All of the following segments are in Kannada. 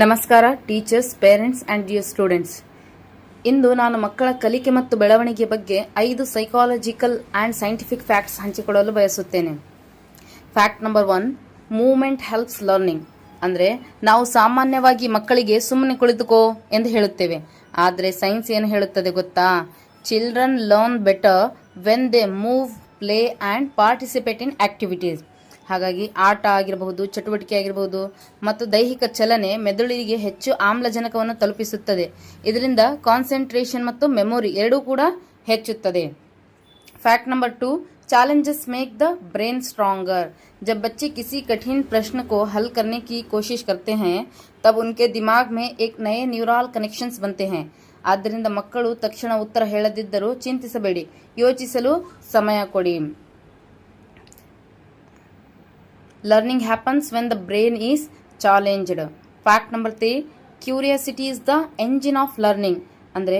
ನಮಸ್ಕಾರ teachers, parents and dear students. ಇಂದು ನಾನು ಮಕ್ಕಳ ಕಲಿಕೆ ಮತ್ತು ಬೆಳವಣಿಗೆ ಬಗ್ಗೆ 5 ಸೈಕಾಲಜಿಕಲ್ ಆ್ಯಂಡ್ ಸೈಂಟಿಫಿಕ್ ಫ್ಯಾಕ್ಟ್ಸ್ ಹಂಚಿಕೊಳ್ಳಲು ಬಯಸುತ್ತೇನೆ. Fact number 1, movement helps learning. ಅಂದರೆ ನಾವು ಸಾಮಾನ್ಯವಾಗಿ ಮಕ್ಕಳಿಗೆ ಸುಮ್ಮನೆ ಕುಳಿತುಕೋ ಎಂದು ಹೇಳುತ್ತೇವೆ. ಆದರೆ ಸೈನ್ಸ್ ಏನು ಹೇಳುತ್ತದೆ ಗೊತ್ತಾ? Children learn better when they move, play and participate in activities. ಹಾಗಾಗಿ ಆಟ ಆಗಿರಬಹುದು, ಚಟುವಟಿಕೆ ಆಗಿರಬಹುದು ಮತ್ತು ದೈಹಿಕ ಚಲನೆ ಮೆದುಳಿಗೆ ಹೆಚ್ಚು ಆಮ್ಲಜನಕವನ್ನು ತಲುಪಿಸುತ್ತದೆ. ಇದರಿಂದ ಕಾನ್ಸಂಟ್ರೇಷನ್ ಮತ್ತು ಮೆಮೊರಿ ಎರಡೂ ಕೂಡ ಹೆಚ್ಚುತ್ತದೆ. Fact number 2, challenges make the brain stronger. जब बच्चे किसी कठिन प्रश्न को हल करने की कोशिश करते हैं तब उनके दिमाग में एक नए न्यूरल कनेक्शंस बनते हैं. ಆದ್ದರಿಂದ ಮಕ್ಕಳು ತಕ್ಷಣ ಉತ್ತರ ಹೇಳದಿದ್ದರೂ ಚಿಂತಿಸಬೇಡಿ, ಯೋಚಿಸಲು ಸಮಯ ಕೊಡಿ. Learning happens when the brain is challenged. Fact number 3, curiosity is the engine of learning. ಅಂದರೆ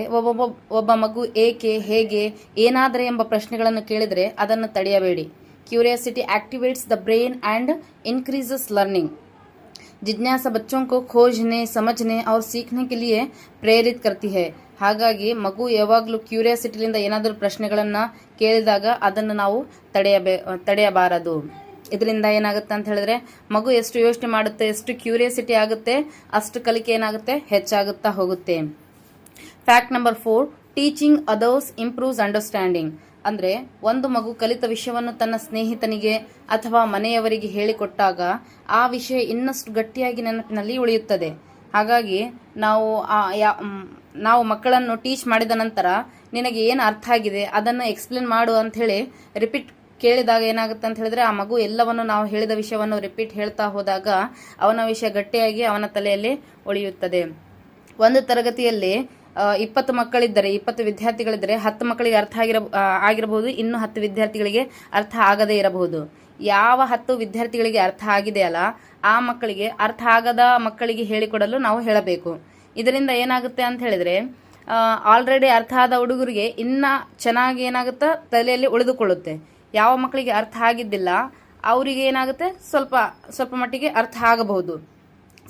ಒಬ್ಬ ಮಗು ಏಕೆ, ಹೇಗೆ, ಏನಾದರೆ ಎಂಬ ಪ್ರಶ್ನೆಗಳನ್ನು ಕೇಳಿದರೆ ಅದನ್ನು ತಡೆಯಬೇಡಿ. Curiosity activates the brain and increases learning. जिज्ञासा बच्चों को खोजने, समझने और सीखने के लिए प्रेरित करती है. ಹಾಗಾಗಿ ಮಗು ಯಾವಾಗಲೂ ಕ್ಯೂರಿಯಾಸಿಟಿಯಿಂದ ಏನಾದರೂ ಪ್ರಶ್ನೆಗಳನ್ನು ಕೇಳಿದಾಗ ಅದನ್ನು ನಾವು ತಡೆಯಬಾರದು. ಇದರಿಂದ ಏನಾಗುತ್ತೆ ಅಂತ ಹೇಳಿದ್ರೆ ಮಗು ಎಷ್ಟು ಯೋಚನೆ ಮಾಡುತ್ತೆ, ಎಷ್ಟು ಕ್ಯೂರಿಯಾಸಿಟಿ ಆಗುತ್ತೆ, ಅಷ್ಟು ಕಲಿಕೆ ಏನಾಗುತ್ತೆ, ಹೆಚ್ಚಾಗುತ್ತಾ ಹೋಗುತ್ತೆ. Fact number 4, teaching others improves understanding. ಅಂದರೆ ಒಂದು ಮಗು ಕಲಿತ ವಿಷಯವನ್ನು ತನ್ನ ಸ್ನೇಹಿತನಿಗೆ ಅಥವಾ ಮನೆಯವರಿಗೆ ಹೇಳಿಕೊಟ್ಟಾಗ ಆ ವಿಷಯ ಇನ್ನಷ್ಟು ಗಟ್ಟಿಯಾಗಿ ನೆನಪಿನಲ್ಲಿ ಉಳಿಯುತ್ತದೆ. ಹಾಗಾಗಿ ನಾವು ಮಕ್ಕಳನ್ನು ಟೀಚ್ ಮಾಡಿದ ನಂತರ ನಿನಗೆ ಏನು ಅರ್ಥ ಆಗಿದೆ ಅದನ್ನು ಎಕ್ಸ್ಪ್ಲೇನ್ ಮಾಡು ಅಂತ ಹೇಳಿ ರಿಪೀಟ್ ಕೇಳಿದಾಗ ಏನಾಗುತ್ತೆ ಅಂತ ಹೇಳಿದ್ರೆ ಆ ಮಗು ಎಲ್ಲವನ್ನು ನಾವು ಹೇಳಿದ ವಿಷಯವನ್ನು ರಿಪೀಟ್ ಹೇಳ್ತಾ ಹೋದಾಗ ಅವನ ವಿಷಯ ಗಟ್ಟಿಯಾಗಿ ಅವನ ತಲೆಯಲ್ಲಿ ಉಳಿಯುತ್ತದೆ. ಒಂದು ತರಗತಿಯಲ್ಲಿ 20 ಮಕ್ಕಳಿದ್ದರೆ, 20 ವಿದ್ಯಾರ್ಥಿಗಳಿದ್ದರೆ 10 ಮಕ್ಕಳಿಗೆ ಅರ್ಥ ಆಗಿರಬಹುದು, ಇನ್ನು 10 ವಿದ್ಯಾರ್ಥಿಗಳಿಗೆ ಅರ್ಥ ಆಗದೇ ಇರಬಹುದು. ಯಾವ 10 ವಿದ್ಯಾರ್ಥಿಗಳಿಗೆ ಅರ್ಥ ಆಗಿದೆಯಲ್ಲ ಆ ಮಕ್ಕಳಿಗೆ ಅರ್ಥ ಆಗದ ಮಕ್ಕಳಿಗೆ ಹೇಳಿಕೊಡಲು ನಾವು ಹೇಳಬೇಕು. ಇದರಿಂದ ಏನಾಗುತ್ತೆ ಅಂತ ಹೇಳಿದ್ರೆ ಆಲ್ರೆಡಿ ಅರ್ಥ ಆದ ಹುಡುಗರಿಗೆ ಇನ್ನ ಚೆನ್ನಾಗಿ ಏನಾಗುತ್ತೆ, ತಲೆಯಲ್ಲಿ ಉಳಿದುಕೊಳ್ಳುತ್ತೆ. ಯಾವ ಮಕ್ಕಳಿಗೆ ಅರ್ಥ ಆಗಿದ್ದಿಲ್ಲ ಅವರಿಗೆ ಏನಾಗುತ್ತೆ, ಸ್ವಲ್ಪ ಮಟ್ಟಿಗೆ ಅರ್ಥ ಆಗಬಹುದು.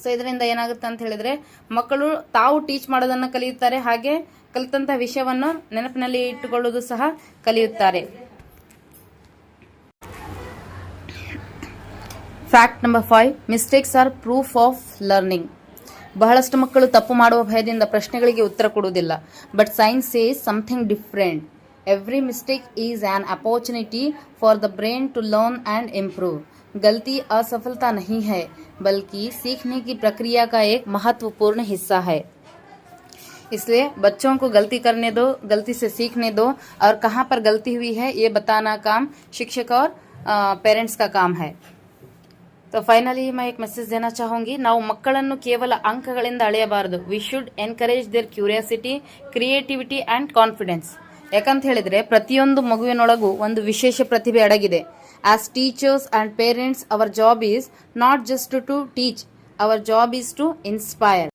ಸೊ ಇದರಿಂದ ಏನಾಗುತ್ತೆ ಅಂತ ಹೇಳಿದ್ರೆ ಮಕ್ಕಳು ತಾವು ಟೀಚ್ ಮಾಡೋದನ್ನು ಕಲಿಯುತ್ತಾರೆ, ಹಾಗೆ ಕಲಿತಂತಹ ವಿಷಯವನ್ನು ನೆನಪಿನಲ್ಲಿ ಇಟ್ಟುಕೊಳ್ಳುವುದು ಸಹ ಕಲಿಯುತ್ತಾರೆ. Fact number 5, mistakes are proof of learning. ಬಹಳಷ್ಟು ಮಕ್ಕಳು ತಪ್ಪು ಮಾಡುವ ಭಯದಿಂದ ಪ್ರಶ್ನೆಗಳಿಗೆ ಉತ್ತರ ಕೊಡುವುದಿಲ್ಲ. But science says something different. Every mistake is an opportunity for the brain to learn and improve. गलती असफलता नहीं है बल्कि सीखने की प्रक्रिया का एक महत्वपूर्ण हिस्सा है. इसलिए बच्चों को गलती करने दो, गलती से सीखने दो और कहाँ पर गलती हुई है ये बताना काम शिक्षक और पेरेंट्स का काम है. तो फाइनली मैं एक मैसेज देना चाहूँगी, ನಾವು ಮಕ್ಕಳನ್ನು ಕೇವಲ ಅಂಕಗಳಿಂದ ಅಳೆಯಬಾರದು. We should encourage their curiosity, creativity and confidence. ಯಾಕಂತ ಹೇಳಿದ್ರೆ ಪ್ರತಿಯೊಂದು ಮಗುವಿನೊಳಗೂ ಒಂದು ವಿಶೇಷ ಪ್ರತಿಭೆ ಅಡಗಿದೆ. As teachers and parents, our job is not just to teach, our job is to inspire.